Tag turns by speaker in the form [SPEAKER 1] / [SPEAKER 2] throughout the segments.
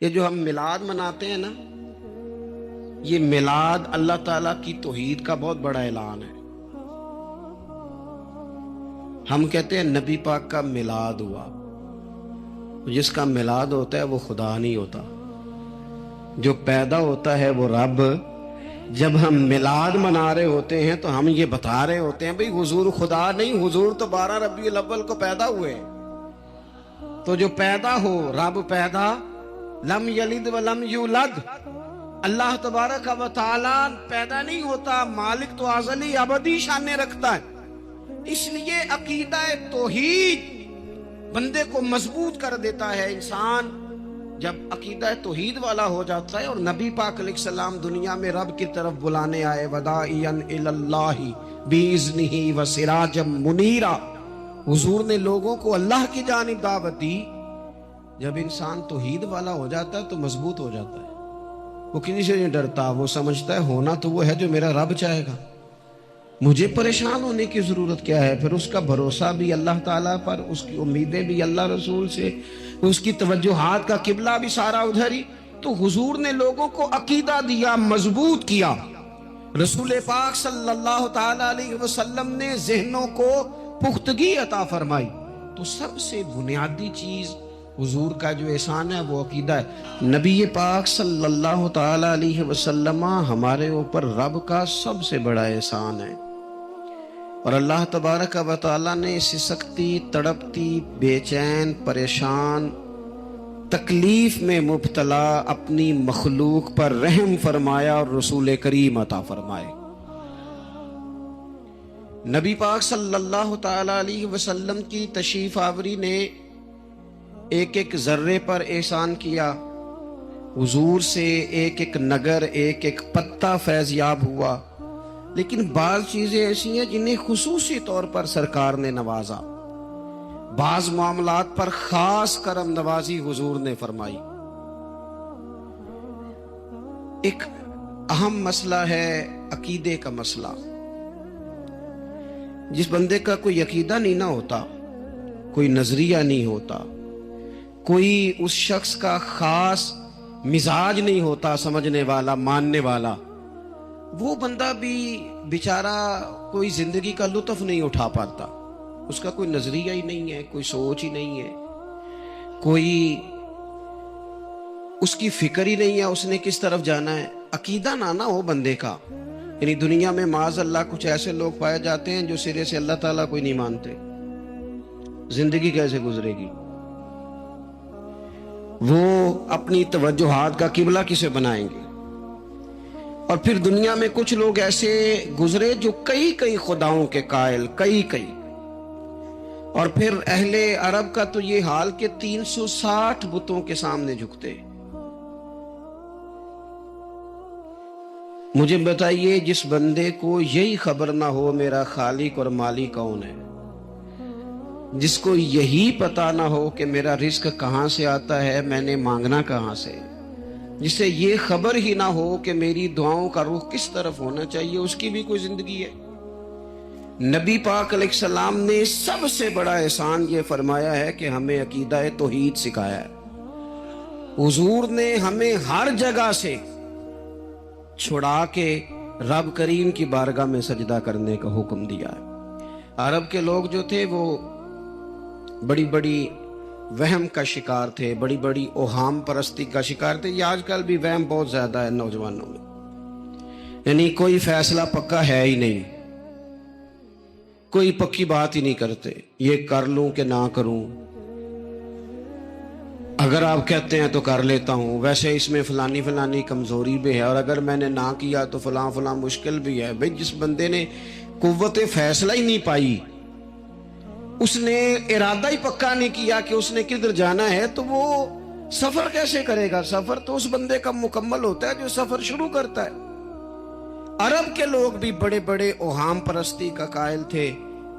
[SPEAKER 1] یہ جو ہم میلاد مناتے ہیں نا، یہ میلاد اللہ تعالیٰ کی توحید کا بہت بڑا اعلان ہے۔ ہم کہتے ہیں نبی پاک کا میلاد ہوا، جس کا میلاد ہوتا ہے وہ خدا نہیں ہوتا، جو پیدا ہوتا ہے وہ رب۔ جب ہم میلاد منا رہے ہوتے ہیں تو ہم یہ بتا رہے ہوتے ہیں بھئی حضور خدا نہیں، حضور تو 12 ربیع الاول کو پیدا ہوئے۔ تو جو پیدا ہو، رب پیدا، لم یلد ولم یولد، اللہ تبارک و تعالیٰ پیدا نہیں ہوتا، مالک تو ازلی ابدی شان رکھتا ہے۔ اس لیے عقیدہ توحید بندے کو مضبوط کر دیتا ہے۔ انسان جب عقیدہ توحید والا ہو جاتا ہے، اور نبی پاک علیہ السلام دنیا میں رب کی طرف بلانے آئے، وداعیا الی اللہ باذنہ وسراجا منیرا، حضور نے لوگوں کو اللہ کی جانب دعوت دی۔ جب انسان توحید والا ہو جاتا ہے تو مضبوط ہو جاتا ہے، وہ کسی سے نہیں ڈرتا، وہ سمجھتا ہے ہونا تو وہ ہے جو میرا رب چاہے گا، مجھے پریشان ہونے کی ضرورت کیا ہے۔ پھر اس کا بھروسہ بھی اللہ تعالیٰ پر، اس کی امیدیں بھی اللہ رسول سے، اس کی توجہات کا قبلہ بھی سارا ادھر ہی۔ تو حضور نے لوگوں کو عقیدہ دیا، مضبوط کیا۔ رسول پاک صلی اللہ تعالیٰ علیہ وسلم نے ذہنوں کو پختگی عطا فرمائی۔ تو سب سے بنیادی چیز حضور کا جو احسان ہے وہ عقیدہ ہے۔ نبی پاک صلی اللہ تعالیٰ علیہ وسلم ہمارے اوپر رب کا سب سے بڑا احسان ہے، اور اللہ تبارک و تعالیٰ نے سسکتی، تڑپتی، بے چین، پریشان، تکلیف میں مبتلا اپنی مخلوق پر رحم فرمایا اور رسول کریم عطا فرمائے۔ نبی پاک صلی اللہ تعالیٰ علیہ وسلم کی تشریف آوری نے ایک ایک ذرے پر احسان کیا۔ حضور سے ایک ایک نگر، ایک ایک پتا فیضیاب ہوا، لیکن بعض چیزیں ایسی ہیں جنہیں خصوصی طور پر سرکار نے نوازا، بعض معاملات پر خاص کرم نوازی حضور نے فرمائی۔ ایک اہم مسئلہ ہے عقیدے کا مسئلہ۔ جس بندے کا کوئی عقیدہ نہیں نہ ہوتا، کوئی نظریہ نہیں ہوتا، کوئی اس شخص کا خاص مزاج نہیں ہوتا، سمجھنے والا، ماننے والا، وہ بندہ بھی بیچارہ کوئی زندگی کا لطف نہیں اٹھا پاتا۔ اس کا کوئی نظریہ ہی نہیں ہے، کوئی سوچ ہی نہیں ہے، کوئی اس کی فکر ہی نہیں ہے اس نے کس طرف جانا ہے۔ عقیدہ نہ ہو بندے کا، یعنی دنیا میں معاذ اللہ کچھ ایسے لوگ پائے جاتے ہیں جو سرے سے اللہ تعالیٰ کو ہی نہیں مانتے۔ زندگی کیسے گزرے گی؟ وہ اپنی توجہات کا قبلہ کسے بنائیں گے؟ اور پھر دنیا میں کچھ لوگ ایسے گزرے جو کئی خداؤں کے قائل، کئی، اور پھر اہل عرب کا تو یہ حال کہ 360 بتوں کے سامنے جھکتے۔ مجھے بتائیے، جس بندے کو یہی خبر نہ ہو میرا خالق اور مالک کون ہے، جس کو یہی پتا نہ ہو کہ میرا رزق کہاں سے آتا ہے، میں نے مانگنا کہاں سے، جسے یہ خبر ہی نہ ہو کہ میری دعاؤں کا رخ کس طرف ہونا چاہیے، اس کی بھی کوئی زندگی ہے؟ نبی پاک علیہ السلام نے سب سے بڑا احسان یہ فرمایا ہے کہ ہمیں عقیدہ توحید سکھایا ہے۔ حضور نے ہمیں ہر جگہ سے چھڑا کے رب کریم کی بارگاہ میں سجدہ کرنے کا حکم دیا ہے۔ عرب کے لوگ جو تھے وہ بڑی بڑی وہم کا شکار تھے، بڑی بڑی اوہام پرستی کا شکار تھے۔ یہ آج کل بھی وہم بہت زیادہ ہے نوجوانوں میں، یعنی کوئی فیصلہ پکا ہے ہی نہیں، کوئی پکی بات ہی نہیں کرتے، یہ کر لوں کہ نہ کروں، اگر آپ کہتے ہیں تو کر لیتا ہوں، ویسے اس میں فلانی کمزوری بھی ہے، اور اگر میں نے نہ کیا تو فلاں مشکل بھی ہے۔ بھئی جس بندے نے قوت فیصلہ ہی نہیں پائی، اس نے ارادہ ہی پکا نہیں کیا کہ اس نے کدھر جانا ہے، تو وہ سفر کیسے کرے گا؟ سفر تو اس بندے کا مکمل ہوتا ہے جو سفر شروع کرتا ہے۔ عرب کے لوگ بھی بڑے بڑے اوہام پرستی کا قائل تھے۔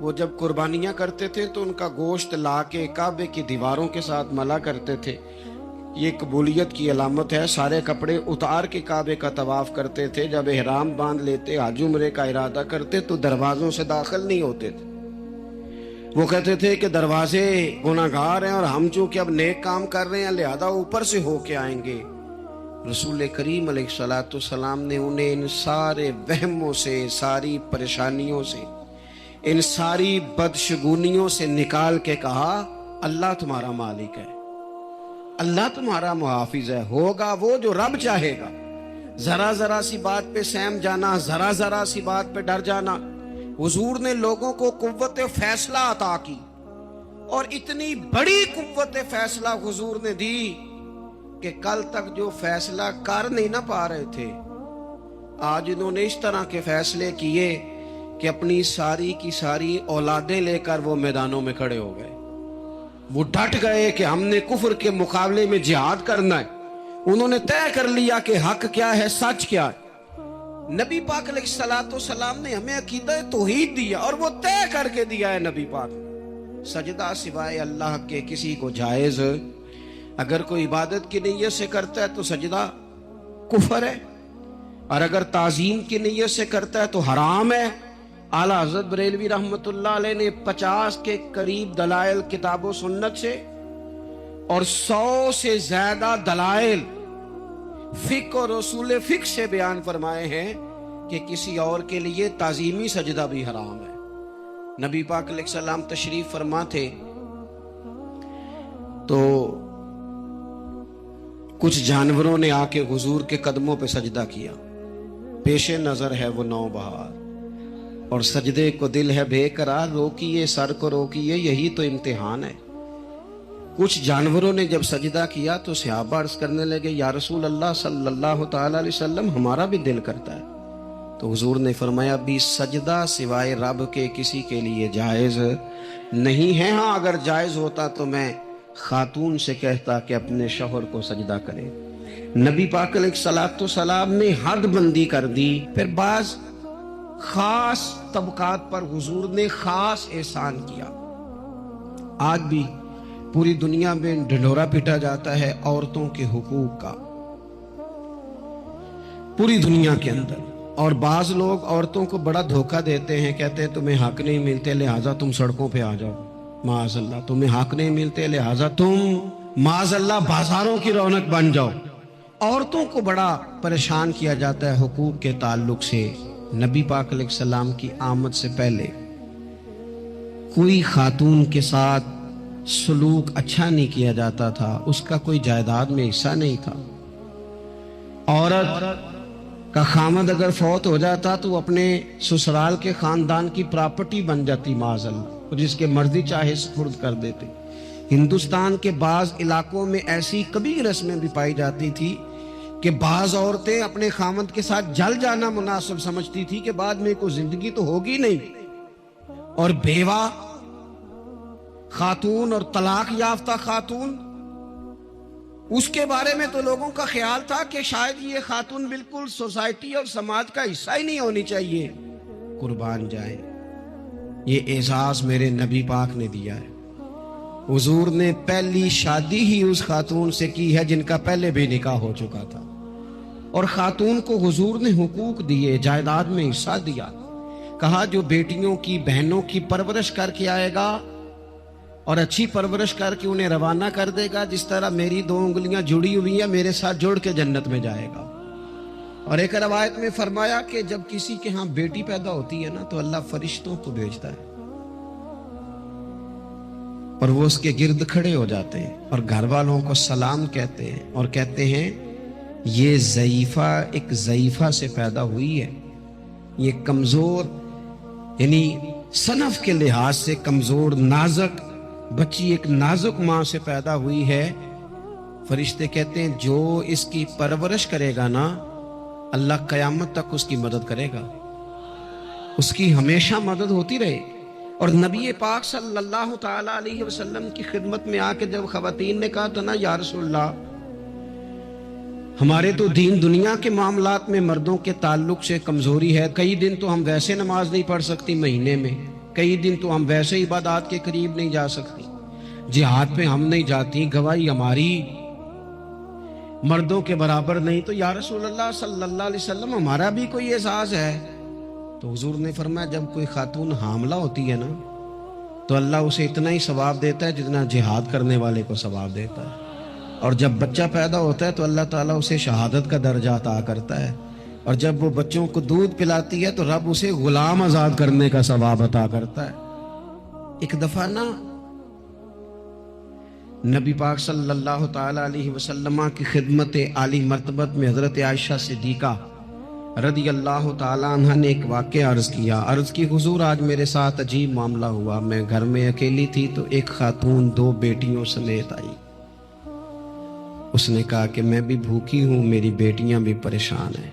[SPEAKER 1] وہ جب قربانیاں کرتے تھے تو ان کا گوشت لا کے کعبے کی دیواروں کے ساتھ ملا کرتے تھے، یہ قبولیت کی علامت ہے۔ سارے کپڑے اتار کے کعبے کا طواف کرتے تھے، جب احرام باندھ لیتے، حج عمرے کا ارادہ کرتے تو دروازوں سے داخل نہیں ہوتے تھے۔ وہ کہتے تھے کہ دروازے گناہگار ہیں اور ہم چونکہ اب نیک کام کر رہے ہیں لہذا اوپر سے ہو کے آئیں گے۔ رسول کریم علیہ الصلوۃ والسلام نے انہیں ان سارے وہموں سے، ساری پریشانیوں سے، ان ساری بدشگونیوں سے نکال کے کہا اللہ تمہارا مالک ہے، اللہ تمہارا محافظ ہے، ہوگا وہ جو رب چاہے گا۔ ذرا ذرا سی بات پہ سہم جانا، ذرا ذرا سی بات پہ ڈر جانا۔ حضور نے لوگوں کو قوت فیصلہ عطا کی، اور اتنی بڑی قوت فیصلہ حضور نے دی کہ کل تک جو فیصلہ کر نہیں نہ پا رہے تھے، آج انہوں نے اس طرح کے فیصلے کیے کہ اپنی ساری کی ساری اولادیں لے کر وہ میدانوں میں کھڑے ہو گئے۔ وہ ڈٹ گئے کہ ہم نے کفر کے مقابلے میں جہاد کرنا ہے۔ انہوں نے طے کر لیا کہ حق کیا ہے، سچ کیا ہے۔ نبی پاک علیہ الصلوۃ والسلام نے ہمیں عقیدہ توحید دیا، اور وہ طے کر کے دیا ہے نبی پاک۔ سجدہ سوائے اللہ کے کسی کو جائز، اگر کوئی عبادت کی نیت سے کرتا ہے تو سجدہ کفر ہے، اور اگر تعظیم کی نیت سے کرتا ہے تو حرام ہے۔ اعلیٰ حضرت بریلوی رحمۃ اللہ علیہ نے 50 کے قریب دلائل کتاب و سنت سے اور 100 سے زیادہ دلائل فقہ اور اصول فقہ سے بیان فرمائے ہیں کہ کسی اور کے لیے تعظیمی سجدہ بھی حرام ہے۔ نبی پاک علیہ السلام تشریف فرما تھے تو کچھ جانوروں نے آ کے حضور کے قدموں پہ سجدہ کیا، پیش نظر ہے وہ نوبہار، اور سجدے کو دل ہے بے قرار، روکیے سر کو روکیے، یہی تو امتحان ہے۔ کچھ جانوروں نے جب سجدہ کیا تو صحابہ عرض کرنے لگے یا رسول اللہ صلی اللہ تعالی علیہ وسلم ہمارا بھی دل کرتا ہے۔ تو حضور نے فرمایا بھی سجدہ سوائے رب کے کسی کے لیے جائز نہیں ہے، ہاں اگر جائز ہوتا تو میں خاتون سے کہتا کہ اپنے شوہر کو سجدہ کرے۔ نبی پاک علیہ الصلوۃ والسلام نے حد بندی کر دی۔ پھر بعض خاص طبقات پر حضور نے خاص احسان کیا۔ آج بھی پوری دنیا میں ڈھنڈورا پیٹا جاتا ہے عورتوں کے حقوق کا، پوری دنیا کے اندر، اور بعض لوگ عورتوں کو بڑا دھوکہ دیتے ہیں، کہتے ہیں تمہیں حق نہیں ملتے لہٰذا تم سڑکوں پہ آ جاؤ، معاذ اللہ، تمہیں حق نہیں ملتے لہٰذا تم معاذ اللہ بازاروں کی رونق بن جاؤ۔ عورتوں کو بڑا پریشان کیا جاتا ہے حقوق کے تعلق سے۔ نبی پاک علیہ السلام کی آمد سے پہلے کوئی خاتون کے ساتھ سلوک اچھا نہیں کیا جاتا تھا، اس کا کوئی جائیداد میں حصہ نہیں تھا۔ عورت کا خامد اگر فوت ہو جاتا تو وہ اپنے سسرال کے خاندان کی پراپرٹی بن جاتی معاذ اللہ، جس کے مرضی چاہے سپرد کر دیتے۔ ہندوستان کے بعض علاقوں میں ایسی کبھی رسمیں بھی پائی جاتی تھی کہ بعض عورتیں اپنے خامد کے ساتھ جل جانا مناسب سمجھتی تھی کہ بعد میں کوئی زندگی تو ہوگی نہیں، اور بیوہ خاتون اور طلاق یافتہ خاتون، اس کے بارے میں تو لوگوں کا خیال تھا کہ شاید یہ خاتون بالکل سوسائٹی اور سماج کا حصہ ہی نہیں ہونی چاہیے۔ قربان جائیں، یہ اعزاز میرے نبی پاک نے دیا ہے۔ حضور نے پہلی شادی ہی اس خاتون سے کی ہے جن کا پہلے بھی نکاح ہو چکا تھا، اور خاتون کو حضور نے حقوق دیے، جائیداد میں حصہ دیا۔ کہا جو بیٹیوں کی بہنوں کی پرورش کر کے آئے گا اور اچھی پرورش کر کے انہیں روانہ کر دے گا، جس طرح میری 2 انگلیاں جڑی ہوئی ہیں میرے ساتھ جڑ کے جنت میں جائے گا۔ اور ایک روایت میں فرمایا کہ جب کسی کے ہاں بیٹی پیدا ہوتی ہے نا تو اللہ فرشتوں کو بھیجتا ہے، اور وہ اس کے گرد کھڑے ہو جاتے ہیں اور گھر والوں کو سلام کہتے ہیں، اور کہتے ہیں یہ ضعیفہ ایک ضعیفہ سے پیدا ہوئی ہے، یہ کمزور یعنی صنف کے لحاظ سے کمزور نازک بچی ایک نازک ماں سے پیدا ہوئی ہے۔ فرشتے کہتے ہیں جو اس کی پرورش کرے گا نا اللہ قیامت تک اس کی مدد کرے گا، اس کی ہمیشہ مدد ہوتی رہے۔ اور نبی پاک صلی اللہ تعالی علیہ وسلم کی خدمت میں آ کے جب خواتین نے کہا تو نا یا رسول اللہ ہمارے تو دین دنیا کے معاملات میں مردوں کے تعلق سے کمزوری ہے، کئی دن تو ہم ویسے نماز نہیں پڑھ سکتی مہینے میں، کئی دن تو ہم ویسے عبادات کے قریب نہیں جا سکتی، جہاد پہ ہم نہیں جاتی، گواہی ہماری مردوں کے برابر نہیں، تو یا رسول اللہ صلی اللہ علیہ وسلم ہمارا بھی کوئی اعزاز ہے۔ تو حضور نے فرمایا جب کوئی خاتون حاملہ ہوتی ہے نا تو اللہ اسے اتنا ہی ثواب دیتا ہے جتنا جہاد کرنے والے کو ثواب دیتا ہے. اور جب بچہ پیدا ہوتا ہے تو اللہ تعالیٰ اسے شہادت کا درجہ عطا کرتا ہے. اور جب وہ بچوں کو دودھ پلاتی ہے تو رب اسے غلام آزاد کرنے کا ثواب عطا کرتا ہے. ایک دفعہ نا نبی پاک صلی اللہ تعالیٰ علیہ وسلم کی خدمت عالی مرتبت میں حضرت عائشہ صدیقہ رضی اللہ تعالیٰ عنہ نے ایک واقعہ عرض کیا. عرض کی حضور آج میرے ساتھ عجیب معاملہ ہوا. میں گھر میں اکیلی تھی تو ایک خاتون 2 بیٹیوں سمیت آئی. اس نے کہا کہ میں بھی بھوکی ہوں, میری بیٹیاں بھی پریشان ہیں,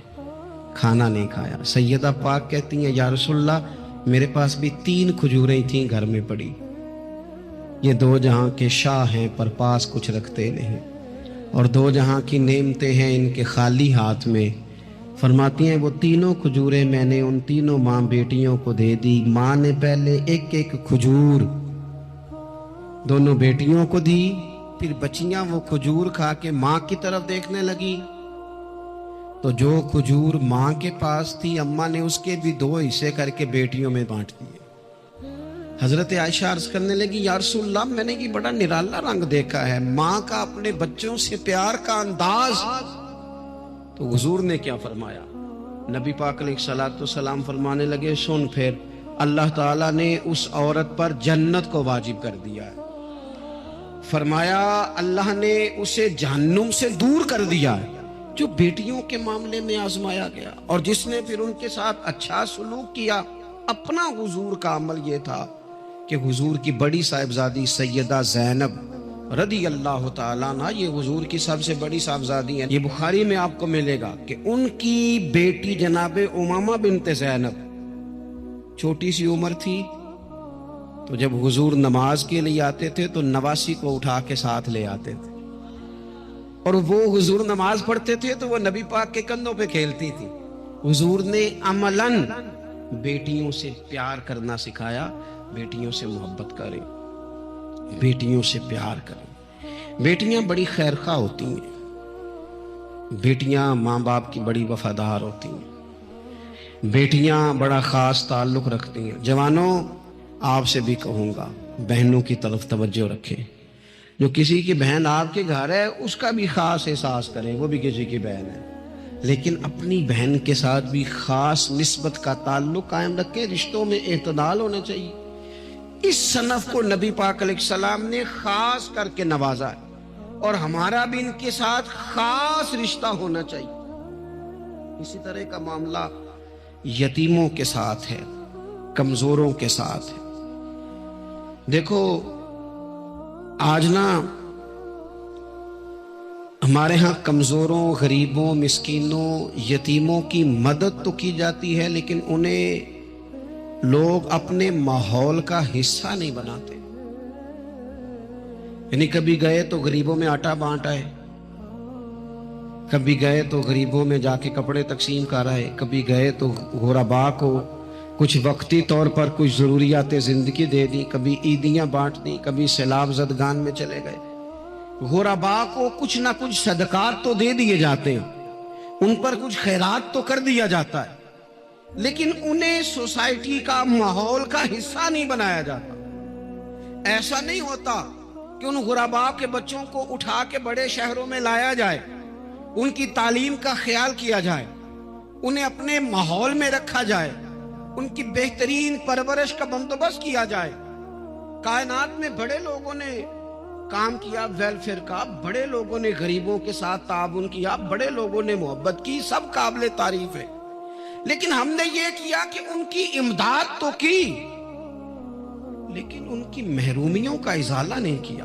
[SPEAKER 1] کھانا نہیں کھایا. سیدہ پاک کہتی ہیں یا رسول اللہ میرے پاس بھی 3 کھجوریں تھیں گھر میں پڑی. یہ 2 جہاں کے شاہ ہیں پر پاس کچھ رکھتے نہیں, اور 2 جہاں کی نعمتیں ہیں ان کے خالی ہاتھ میں. فرماتی ہیں وہ 3 کھجوریں میں نے ان 3 ماں بیٹیوں کو دے دی. ماں نے پہلے ایک کھجور دونوں بیٹیوں کو دی, پھر بچیاں وہ کھجور کھا کے ماں کی طرف دیکھنے لگی تو جو کھجور ماں کے پاس تھی اماں نے اس کے بھی 2 حصے کر کے بیٹیوں میں بانٹ دیے. حضرت عائشہ عرض کرنے لگی یا رسول اللہ میں نے یہ بڑا نرالا رنگ دیکھا ہے, ماں کا اپنے بچوں سے پیار کا انداز. تو حضور نے کیا فرمایا؟ نبی پاک علیہ الصلوۃ والسلام فرمانے لگے سن پھر اللہ تعالیٰ نے اس عورت پر جنت کو واجب کر دیا ہے. فرمایا اللہ نے اسے جہنم سے دور کر دیا ہے جو بیٹیوں کے معاملے میں آزمایا گیا, اور جس نے پھر ان کے ساتھ اچھا سلوک کیا. اپنا حضور کا عمل یہ تھا کہ حضور کی بڑی صاحبزادی سیدہ زینب رضی اللہ تعالیٰ عنہ, یہ حضور کی سب سے بڑی صاحبزادی ہیں. یہ بخاری میں آپ کو ملے گا کہ ان کی بیٹی جناب امامہ بنت زینب چھوٹی سی عمر تھی, تو جب حضور نماز کے لیے آتے تھے تو نواسی کو اٹھا کے ساتھ لے آتے تھے, اور وہ حضور نماز پڑھتے تھے تو وہ نبی پاک کے کندھوں پہ کھیلتی تھی. حضور نے عملاً بیٹیوں سے پیار کرنا سکھایا. بیٹیوں سے محبت کریں, بیٹیوں سے پیار کریں. بیٹیاں بڑی خیرخواہ ہوتی ہیں, بیٹیاں ماں باپ کی بڑی وفادار ہوتی ہیں, بیٹیاں بڑا خاص تعلق رکھتی ہیں. جوانوں آپ سے بھی کہوں گا بہنوں کی طرف توجہ رکھیں. جو کسی کی بہن آپ کے گھر ہے اس کا بھی خاص احساس کریں, وہ بھی کسی کی بہن ہے, لیکن اپنی بہن کے ساتھ بھی خاص نسبت کا تعلق قائم رکھیں. رشتوں میں اعتدال ہونا چاہیے. اس صنف کو نبی پاک علیہ السلام نے خاص کر کے نوازا ہے, اور ہمارا بھی ان کے ساتھ خاص رشتہ ہونا چاہیے. اسی طرح کا معاملہ یتیموں کے ساتھ ہے, کمزوروں کے ساتھ ہے. دیکھو آج نا ہمارے ہاں کمزوروں, غریبوں, مسکینوں, یتیموں کی مدد تو کی جاتی ہے, لیکن انہیں لوگ اپنے ماحول کا حصہ نہیں بناتے. یعنی کبھی گئے تو غریبوں میں آٹا بانٹ آئے, کبھی گئے تو غریبوں میں جا کے کپڑے تقسیم کر آئے, کبھی گئے تو غرباء کو کچھ وقتی طور پر کچھ ضروریات زندگی دے دی, کبھی عیدیاں بانٹ دی, کبھی سیلاب زدگان میں چلے گئے. غرباء کو کچھ نہ کچھ صدقات تو دے دیے جاتے ہیں, ان پر کچھ خیرات تو کر دیا جاتا ہے, لیکن انہیں سوسائٹی کا ماحول کا حصہ نہیں بنایا جاتا. ایسا نہیں ہوتا کہ ان غرباء کے بچوں کو اٹھا کے بڑے شہروں میں لایا جائے, ان کی تعلیم کا خیال کیا جائے, انہیں اپنے ماحول میں رکھا جائے, ان کی بہترین پرورش کا بندوبست کیا جائے. کائنات میں بڑے لوگوں نے کام کیا ویلفیئر کا, بڑے لوگوں نے غریبوں کے ساتھ تعاون کیا, بڑے لوگوں نے محبت کی, سب قابل تعریف ہے. لیکن ہم نے یہ کیا کہ ان کی امداد تو کی, لیکن ان کی محرومیوں کا ازالہ نہیں کیا.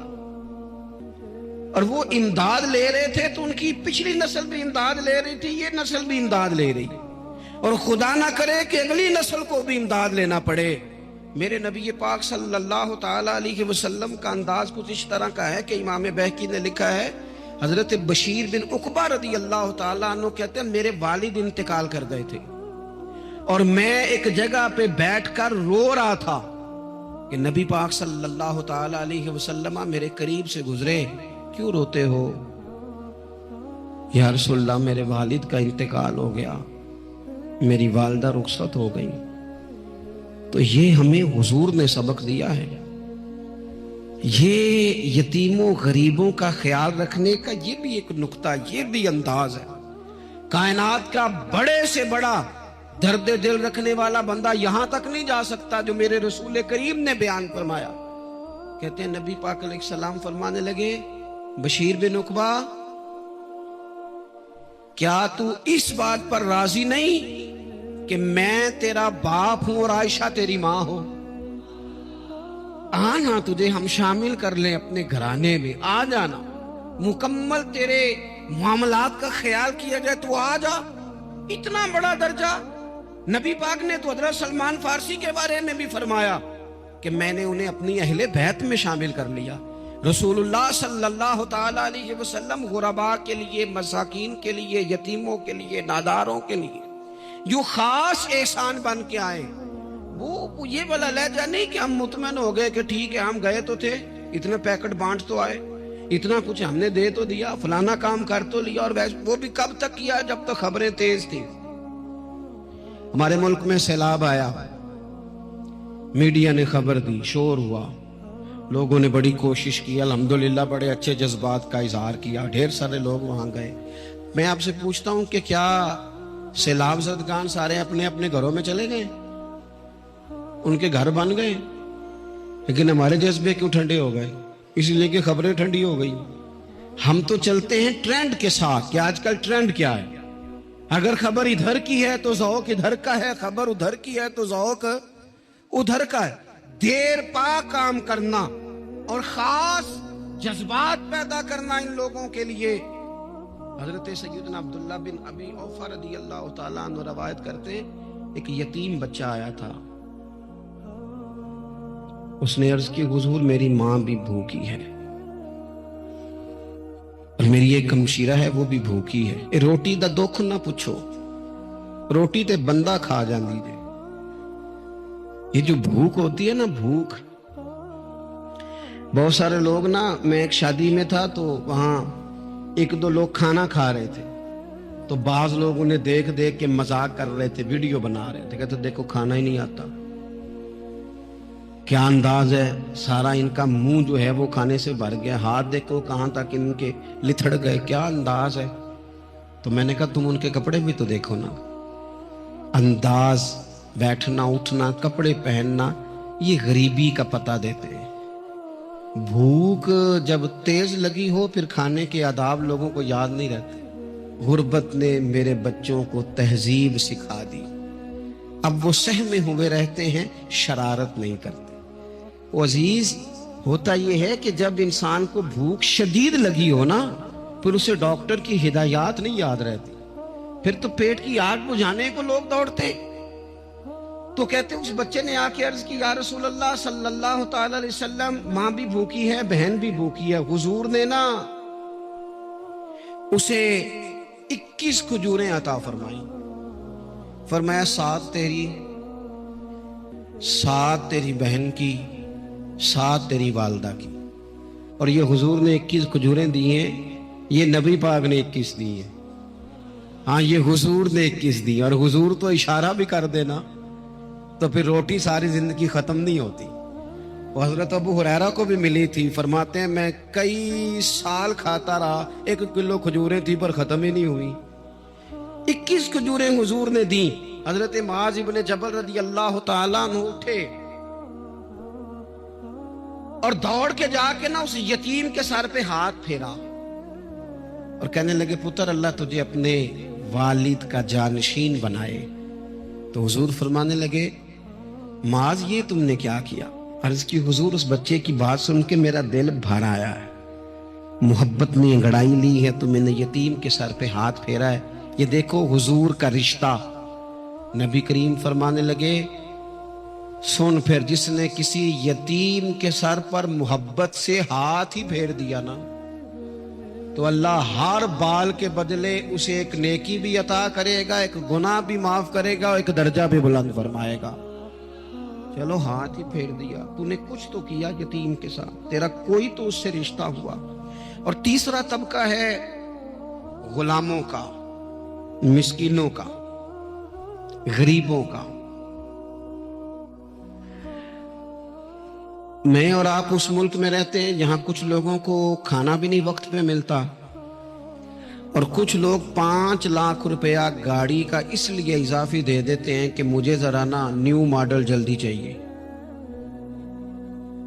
[SPEAKER 1] اور وہ امداد لے رہے تھے تو ان کی پچھلی نسل بھی امداد لے رہی تھی, یہ نسل بھی امداد لے رہی, اور خدا نہ کرے کہ اگلی نسل کو بھی امداد لینا پڑے. میرے نبی پاک صلی اللہ تعالیٰ علیہ وسلم کا انداز کچھ اس طرح کا ہے کہ امام بہقی نے لکھا ہے, حضرت بشیر بن عقبہ رضی اللہ تعالیٰ عنہ کہتے ہیں میرے والد انتقال کر گئے تھے, اور میں ایک جگہ پہ بیٹھ کر رو رہا تھا کہ نبی پاک صلی اللہ تعالیٰ علیہ وسلم میرے قریب سے گزرے, کیوں روتے ہو؟ یا رسول اللہ میرے والد کا انتقال ہو گیا, میری والدہ رخصت ہو گئی. تو یہ ہمیں حضور نے سبق دیا ہے. یہ یتیموں غریبوں کا خیال رکھنے کا یہ بھی ایک نقطہ، یہ بھی انداز ہے۔ کائنات کا بڑے سے بڑا درد دل رکھنے والا بندہ یہاں تک نہیں جا سکتا جو میرے رسول کریم نے بیان فرمایا۔ کہتے ہیں نبی پاک علیہ السلام فرمانے لگے، بشیر بن عقبہ، کیا تو اس بات پر راضی نہیں کہ میں تیرا باپ ہوں اور عائشہ تیری ماں ہو؟ آنا، تجھے ہم شامل کر لیں اپنے گھرانے میں، آ جانا، مکمل تیرے معاملات کا خیال کیا جائے تو آ جا۔ اتنا بڑا درجہ۔ نبی پاک نے تو حضرت سلمان فارسی کے بارے میں بھی فرمایا کہ میں نے انہیں اپنی اہل بیت میں شامل کر لیا۔ رسول اللہ صلی اللہ تعالی علیہ وسلم غرباء کے لیے، مساکین کے لیے، یتیموں کے لیے، ناداروں کے لیے جو خاص احسان بن کے آئے، وہ یہ والا لہجہ نہیں کہ ہم مطمئن ہو گئے کہ ٹھیک ہے ہم گئے تو تھے، اتنے پیکٹ بانٹ تو آئے، اتنا کچھ ہم نے دے تو دیا، فلانا کام کر تو لیا، اور وہ بھی کب تک کیا؟ جب تک خبریں تیز تھی۔ ہمارے ملک میں سیلاب آیا، میڈیا نے خبر دی، شور ہوا، لوگوں نے بڑی کوشش کی، الحمدللہ بڑے اچھے جذبات کا اظہار کیا، ڈھیر سارے لوگ وہاں گئے۔ میں آپ سے پوچھتا ہوں کہ کیا سیلاب زدگان سارے اپنے اپنے گھروں میں چلے گئے؟ ان کے گھر بن گئے؟ لیکن ہمارے جذبے کیوں ٹھنڈے ہو گئے؟ اس لیے کہ خبریں ٹھنڈی ہو گئی۔ ہم تو چلتے ہیں ٹرینڈ کے ساتھ کہ آج کل ٹرینڈ کیا ہے، اگر خبر ادھر کی ہے تو ذوق ادھر کا ہے، خبر ادھر کی ہے تو ذوق ادھر کا ہے۔ دیر پا کام کرنا اور خاص جذبات پیدا کرنا ان لوگوں کے لیے۔ حضرت سیدنا عبداللہ بن ابی اوفا رضی اللہ تعالیٰ عنہ روایت کرتے ہیں، ایک یتیم بچہ آیا تھا، اس نے عرض کی حضور میری ماں بھی بھوکی ہے اور میری ایک ہمشیرہ ہے وہ بھی بھوکی ہے، روٹی دا دکھ نہ پوچھو، روٹی تے بندہ کھا جاندی دے۔ یہ جو بھوک ہوتی ہے نا، بھوک، بہت سارے لوگ نا، میں ایک شادی میں تھا تو وہاں ایک دو لوگ کھانا کھا رہے تھے، تو بعض لوگ انہیں دیکھ دیکھ کے مذاق کر رہے تھے، ویڈیو بنا رہے تھے، کہتے دیکھو کھانا ہی نہیں آتا، کیا انداز ہے، سارا ان کا منہ جو ہے وہ کھانے سے بھر گیا، ہاتھ دیکھو کہاں تک ان کے لتھڑ گئے، کیا انداز ہے۔ تو میں نے کہا تم ان کے کپڑے بھی تو دیکھو نا، انداز، بیٹھنا اٹھنا، کپڑے پہننا، یہ غریبی کا پتہ دیتے ہیں۔ بھوک جب تیز لگی ہو پھر کھانے کے آداب لوگوں کو یاد نہیں رہتے۔ غربت نے میرے بچوں کو تہذیب سکھا دی، اب وہ سہمے ہوئے رہتے ہیں، شرارت نہیں کرتے۔ وہ عزیز، ہوتا یہ ہے کہ جب انسان کو بھوک شدید لگی ہو نا، پھر اسے ڈاکٹر کی ہدایات نہیں یاد رہتی، پھر تو پیٹ کی آگ بجھانے کو لوگ دوڑتے ہیں۔ تو کہتے ہیں اس بچے نے آ کے عرض کی، یا رسول اللہ صلی اللہ تعالی علیہ وسلم، ماں بھی بھوکی ہے، بہن بھی بھوکی ہے۔ حضور نے نا اسے 21 کھجوریں عطا فرمائیں، فرمایا 7 تیری، 7 تیری بہن کی، 7 تیری والدہ کی۔ اور یہ حضور نے 21 کھجوریں دی ہیں، یہ نبی پاک نے 21 دی ہیں۔ ہاں، یہ حضور نے 21 دی، اور حضور تو اشارہ بھی کر دینا تو پھر روٹی ساری زندگی ختم نہیں ہوتی۔ وہ حضرت ابو ہریرہ کو بھی ملی تھی، فرماتے ہیں میں کئی سال کھاتا رہا، 1 کلو کھجوریں تھی پر ختم ہی نہیں ہوئی۔ 21 کھجوریں حضور نے دی۔ حضرت معاذ ابن جبل رضی اللہ تعالیٰ عنہ اٹھے اور دوڑ کے جا کے نا اس یتیم کے سر پہ ہاتھ پھیرا اور کہنے لگے، پتر اللہ تجھے اپنے والد کا جانشین بنائے۔ تو حضور فرمانے لگے، معاذ یہ تم نے کیا کیا؟ عرض کی، حضور اس بچے کی بات سن کے میرا دل بھر آیا ہے، محبت نے انگڑائی لی ہے تو میں نے یتیم کے سر پہ ہاتھ پھیرا ہے۔ یہ دیکھو حضور کا رشتہ۔ نبی کریم فرمانے لگے، سن، پھر جس نے کسی یتیم کے سر پر محبت سے ہاتھ ہی پھیر دیا نا، تو اللہ ہر بال کے بدلے اسے ایک نیکی بھی عطا کرے گا، ایک گناہ بھی معاف کرے گا، اور ایک درجہ بھی بلند فرمائے گا۔ چلو ہاتھ ہی پھیر دیا، تو نے کچھ تو کیا یتیم کے ساتھ، تیرا کوئی تو اس سے رشتہ ہوا۔ اور تیسرا طبقہ ہے غلاموں کا، مسکینوں کا، غریبوں کا۔ میں اور آپ اس ملک میں رہتے ہیں جہاں کچھ لوگوں کو کھانا بھی نہیں وقت پہ ملتا، اور کچھ لوگ 5 لاکھ روپیہ گاڑی کا اس لیے اضافی دے دیتے ہیں کہ مجھے ذرا نا نیو ماڈل جلدی چاہیے۔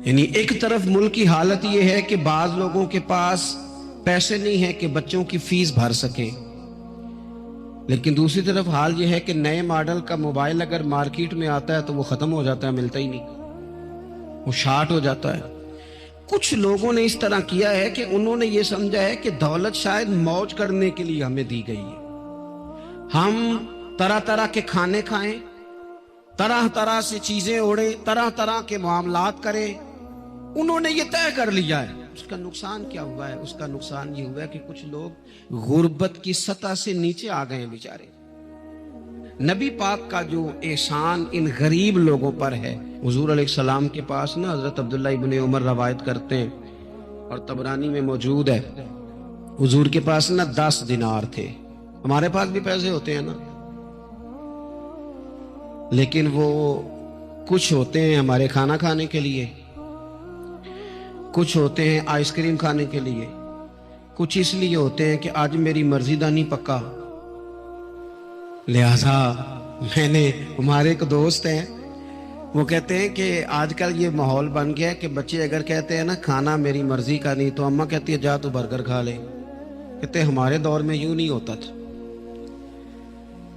[SPEAKER 1] یعنی ایک طرف ملک کی حالت یہ ہے کہ بعض لوگوں کے پاس پیسے نہیں ہیں کہ بچوں کی فیس بھر سکے، لیکن دوسری طرف حال یہ ہے کہ نئے ماڈل کا موبائل اگر مارکیٹ میں آتا ہے تو وہ ختم ہو جاتا ہے، ملتا ہی نہیں، وہ شارٹ ہو جاتا ہے۔ کچھ لوگوں نے اس طرح کیا ہے کہ انہوں نے یہ سمجھا ہے کہ دولت شاید موج کرنے کے لیے ہمیں دی گئی ہے، ہم طرح طرح کے کھانے کھائیں، طرح طرح سے چیزیں اوڑیں، طرح طرح کے معاملات کریں، انہوں نے یہ طے کر لیا ہے۔ اس کا نقصان کیا ہوا ہے؟ اس کا نقصان یہ ہوا ہے کہ کچھ لوگ غربت کی سطح سے نیچے آ گئے ہیں بیچارے۔ نبی پاک کا جو احسان ان غریب لوگوں پر ہے، حضور علیہ السلام کے پاس نا حضرت عبداللہ ابن عمر روایت کرتے ہیں اور طبرانی میں موجود ہے، حضور کے پاس نا 10 دینار تھے۔ ہمارے پاس بھی پیسے ہوتے ہیں نا، لیکن وہ کچھ ہوتے ہیں ہمارے کھانا کھانے کے لیے، کچھ ہوتے ہیں آئس کریم کھانے کے لیے، کچھ اس لیے ہوتے ہیں کہ آج میری مرضی دا نہیں پکا، لہذا میں نے، ہمارے ایک دوست ہیں وہ کہتے ہیں کہ آج کل یہ ماحول بن گیا ہے کہ بچے اگر کہتے ہیں نا کھانا میری مرضی کا نہیں، تو اماں کہتی ہے جا تو برگر کھا لے۔ کہتے ہیں ہمارے دور میں یوں نہیں ہوتا تھا،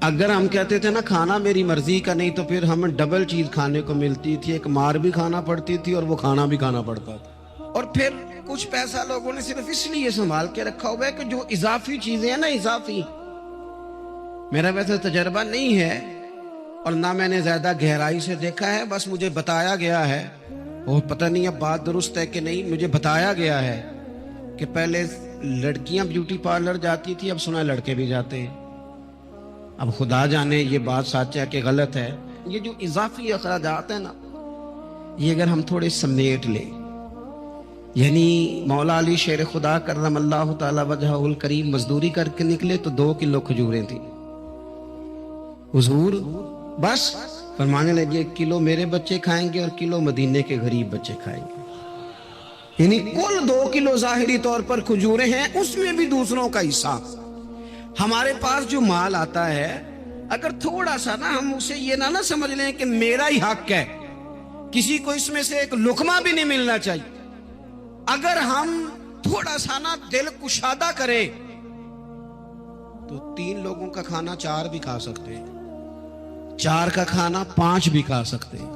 [SPEAKER 1] اگر ہم کہتے تھے نا کھانا میری مرضی کا نہیں تو پھر ہمیں ڈبل چیز کھانے کو ملتی تھی، ایک مار بھی کھانا پڑتی تھی اور وہ کھانا بھی کھانا پڑتا تھا۔ اور پھر کچھ پیسہ لوگوں نے صرف اس لیے سنبھال کے رکھا ہوا ہے کہ جو اضافی چیزیں ہیں نا، اضافی، میرا ویسے تجربہ نہیں ہے اور نہ میں نے زیادہ گہرائی سے دیکھا ہے، بس مجھے بتایا گیا ہے، اور پتہ نہیں اب بات درست ہے کہ نہیں، مجھے بتایا گیا ہے کہ پہلے لڑکیاں بیوٹی پارلر جاتی تھی، اب سنا لڑکے بھی جاتے ہیں۔ اب خدا جانے یہ بات سچ ہے کہ غلط ہے۔ یہ جو اضافی اخراجات ہیں نا، یہ اگر ہم تھوڑے سمیٹ لیں، یعنی مولا علی شیر خدا کرم اللہ تعالی وجہہ الکریم مزدوری کر کے نکلے تو 2 کلو کھجوریں تھیں، حضور بس فرمانے لگے 1 کلو میرے بچے کھائیں گے اور کلو مدینے کے غریب بچے کھائیں گے، یعنی کل 2 کلو ظاہری طور پر کھجوریں ہیں، اس میں بھی دوسروں کا حصہ۔ ہمارے پاس جو مال آتا ہے اگر تھوڑا سا نا ہم اسے یہ نہ سمجھ لیں کہ میرا ہی حق ہے، کسی کو اس میں سے ایک لقمہ بھی نہیں ملنا چاہیے، اگر ہم تھوڑا سا نا دل کشادہ کریں تو 3 لوگوں کا کھانا 4 بھی کھا سکتے ہیں، 4 کا کھانا 5 بھی کھا سکتے ہیں،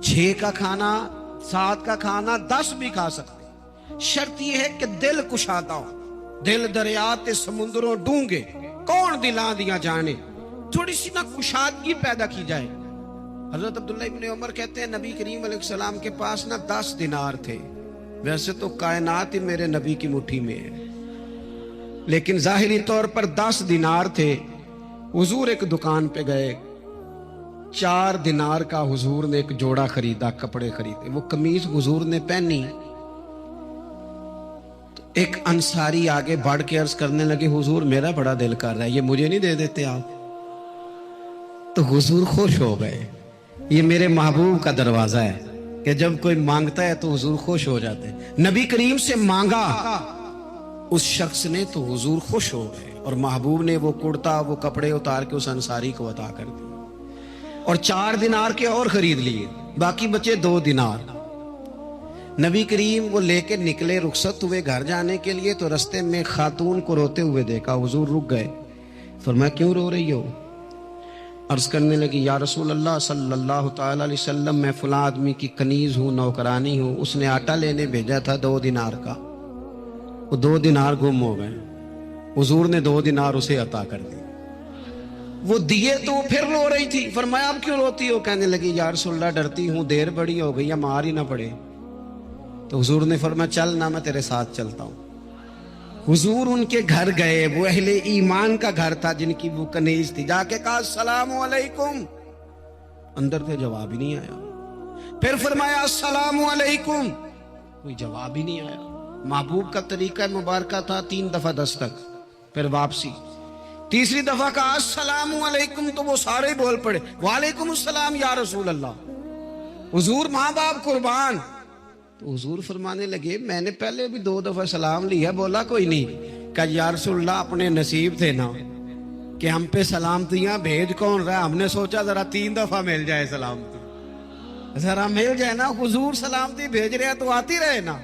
[SPEAKER 1] 6 کا کھانا 7 کا کھانا 10 بھی کھا سکتے ہیں۔ شرط یہ ہے کہ دل کشادہ ہو، دل دریات سمندروں ڈونگے کون دلا دیا جانے، تھوڑی سی نا کشادگی پیدا کی جائے۔ حضرت عبداللہ ابن عمر کہتے ہیں نبی کریم علیہ السلام کے پاس نا 10 دینار تھے، ویسے تو کائنات ہی میرے نبی کی مٹھی میں ہے، لیکن ظاہری طور پر 10 دینار تھے۔ حضور ایک دکان پہ گئے، 4 دینار کا حضور نے ایک جوڑا خریدا، کپڑے خریدے، وہ قمیض حضور نے پہنی، ایک انصاری آگے بڑھ کے عرض کرنے لگے حضور میرا بڑا دل کر رہا ہے، یہ مجھے نہیں دے دیتے آپ؟ تو حضور خوش ہو گئے، یہ میرے محبوب کا دروازہ ہے کہ جب کوئی مانگتا ہے تو حضور خوش ہو جاتے ہیں۔ نبی کریم سے مانگا اس شخص نے تو حضور خوش ہو گئے، اور محبوب نے وہ کرتا وہ کپڑے اتار کے اس انصاری کو عطا کر دی، اور 4 دینار کے اور خرید لیے، باقی بچے 2 دینار۔ نبی کریم وہ لے کے نکلے، رخصت ہوئے گھر جانے کے لیے، تو رستے میں خاتون کو روتے ہوئے دیکھا، حضور رک گئے، فرمایا کیوں رو رہی ہو؟ عرض کرنے لگی یا رسول اللہ صلی اللہ تعالی علیہ وسلم میں فلاں آدمی کی کنیز ہوں، نوکرانی ہوں، اس نے آٹا لینے بھیجا تھا 2 دینار کا، وہ 2 دینار گم ہو گئے، حضور نے 2 دینار اسے عطا کر دی، وہ دیے تو پھر رو رہی تھی، فرمایا اب کیوں روتی ہو؟ کہنے لگی یا رسول اللہ ڈرتی ہوں دیر بڑی ہو گئی، مار ہی نہ پڑے۔ تو حضور نے فرمایا چل نہ، میں تیرے ساتھ چلتا ہوں۔ حضور ان کے گھر گئے، وہ اہل ایمان کا گھر تھا جن کی وہ کنیز تھی، جا کے کہا السلام علیکم، اندر سے جواب ہی نہیں آیا، پھر فرمایا السلام علیکم، کوئی جواب ہی نہیں آیا۔ محبوب کا طریقہ مبارکہ تھا 3 دفعہ دستک، پھر واپسی، تیسری دفعہ کہا السلام علیکم تو وہ سارے بول پڑے وعلیکم السلام یا رسول اللہ۔ حضور ماں باپ قربان، تو حضور فرمانے لگے میں نے پہلے بھی 2 دفعہ سلام لیا, بولا کوئی نہیں. کہ یا رسول اللہ اپنے نصیب تھے نا کہ ہم پہ سلامتیاں بھیج کون رہا, ہم نے سوچا ذرا 3 دفعہ مل جائے سلامتی, ذرا مل جائے نا. حضور سلامتی بھیج رہے ہیں تو آتی رہے نا.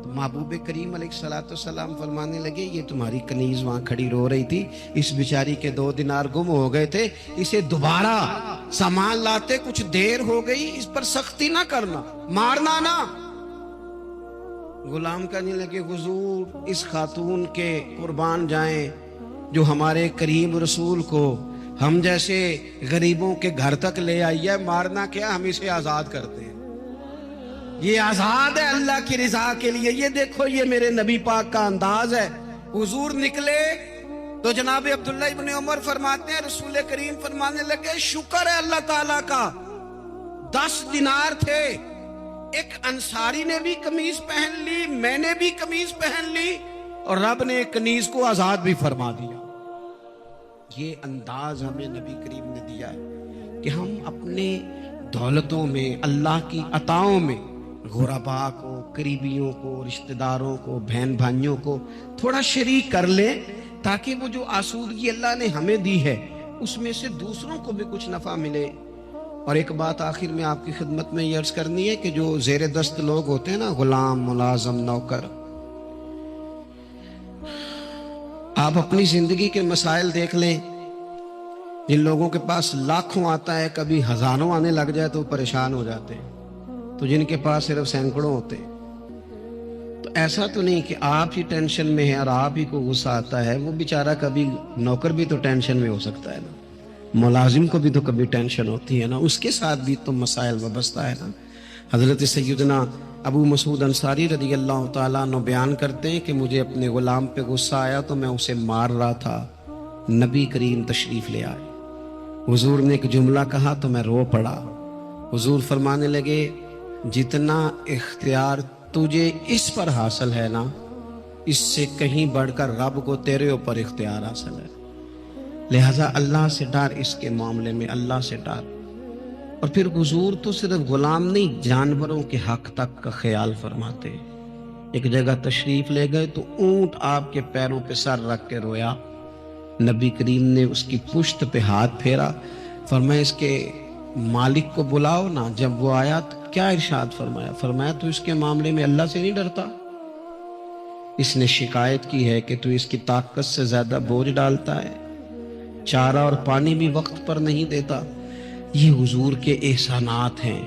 [SPEAKER 1] تو محبوب کریم علیہ السلام فرمانے لگے یہ تمہاری کنیز وہاں کھڑی رو رہی تھی, اس بیچاری کے 2 دینار گم ہو گئے تھے, اسے دوبارہ سامان لاتے کچھ دیر ہو گئی, اس پر سختی نہ کرنا, مارنا نہ. غلام کہنے لگے حضور اس خاتون کے قربان جائیں جو ہمارے کریم رسول کو ہم جیسے غریبوں کے گھر تک لے آئی ہے, مارنا کیا, ہم اسے آزاد کرتے ہیں, یہ آزاد ہے اللہ کی رضا کے لیے. یہ دیکھو یہ میرے نبی پاک کا انداز ہے. حضور نکلے تو جناب عبداللہ ابن عمر فرماتے ہیں رسول کریم فرمانے لگے شکر ہے اللہ تعالیٰ کا 10 دینار تھے, ایک انصاری نے بھی قمیض پہن لی, میں نے بھی قمیض پہن لی, اور رب نے ایک کنیز کو آزاد بھی فرما دیا. یہ انداز ہمیں نبی کریم نے دیا ہے کہ ہم اپنے دولتوں میں, اللہ کی عطاؤں میں غرباء کو, قریبیوں کو, رشتہ داروں کو, بہن بھائیوں کو تھوڑا شریک کر لیں, تاکہ وہ جو آسودگی اللہ نے ہمیں دی ہے اس میں سے دوسروں کو بھی کچھ نفع ملے. اور ایک بات آخر میں آپ کی خدمت میں یہ عرض کرنی ہے کہ جو زیر دست لوگ ہوتے ہیں نا, غلام, ملازم, نوکر, آپ اپنی زندگی کے مسائل دیکھ لیں. جن لوگوں کے پاس لاکھوں آتا ہے, کبھی ہزاروں آنے لگ جائے تو پریشان ہو جاتے ہیں, تو جن کے پاس صرف سینکڑوں ہوتے ہیں. تو ایسا تو نہیں کہ آپ ہی ٹینشن میں ہیں اور آپ ہی کو غصہ آتا ہے, وہ بیچارہ کبھی نوکر بھی تو ٹینشن میں ہو سکتا ہے نا, ملازم کو بھی تو کبھی ٹینشن ہوتی ہے نا, اس کے ساتھ بھی تو مسائل وابستہ ہے نا. حضرت سیدنا ابو مسعود انصاری رضی اللہ تعالیٰ عنہ بیان کرتے ہیں کہ مجھے اپنے غلام پہ غصہ آیا تو میں اسے مار رہا تھا, نبی کریم تشریف لے آئے, حضور نے ایک جملہ کہا تو میں رو پڑا. حضور فرمانے لگے جتنا اختیار تجھے اس پر حاصل ہے نا, اس سے کہیں بڑھ کر رب کو تیرے اوپر اختیار حاصل ہے, لہذا اللہ سے ڈر, اس کے معاملے میں اللہ سے ڈر. اور پھر حضور تو صرف غلام نہیں, جانوروں کے حق تک کا خیال فرماتے. ایک جگہ تشریف لے گئے تو اونٹ آپ کے پیروں پہ سر رکھ کے رویا, نبی کریم نے اس کی پشت پہ ہاتھ پھیرا, فرمایا اس کے مالک کو بلاؤ نا. جب وہ آیا تو کیا ارشاد فرمایا, فرمایا تو اس کے معاملے میں اللہ سے نہیں ڈرتا, اس نے شکایت کی ہے کہ تو اس کی طاقت سے زیادہ بوجھ ڈالتا ہے, چارہ اور پانی بھی وقت پر نہیں دیتا. یہ حضور کے احسانات ہیں,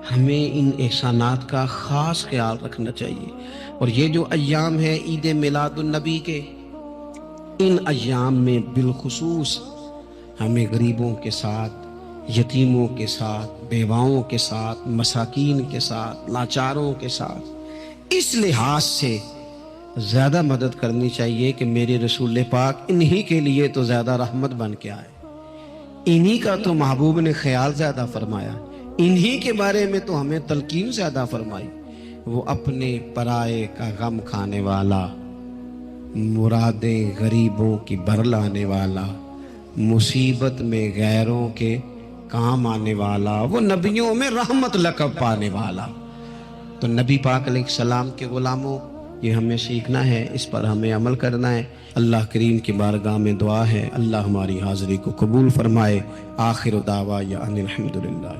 [SPEAKER 1] ہمیں ان احسانات کا خاص خیال رکھنا چاہیے. اور یہ جو ایام ہے عید میلاد النبی کے, ان ایام میں بالخصوص ہمیں غریبوں کے ساتھ, یتیموں کے ساتھ, بیواؤں کے ساتھ, مساکین کے ساتھ, لاچاروں کے ساتھ اس لحاظ سے زیادہ مدد کرنی چاہیے کہ میرے رسول پاک انہی کے لیے تو زیادہ رحمت بن کے آئے, انہی کا تو محبوب نے خیال زیادہ فرمایا, انہی کے بارے میں تو ہمیں تلقین زیادہ فرمائی. وہ اپنے پرائے کا غم کھانے والا, مرادیں غریبوں کی بھر لانے والا, مصیبت میں غیروں کے کام آنے والا, وہ نبیوں میں رحمت لقب پانے والا. تو نبی پاک علیہ السلام کے غلاموں, یہ ہمیں سیکھنا ہے, اس پر ہمیں عمل کرنا ہے. اللہ کریم کی بارگاہ میں دعا ہے اللہ ہماری حاضری کو قبول فرمائے. آخر دعوانا ان الحمدللہ.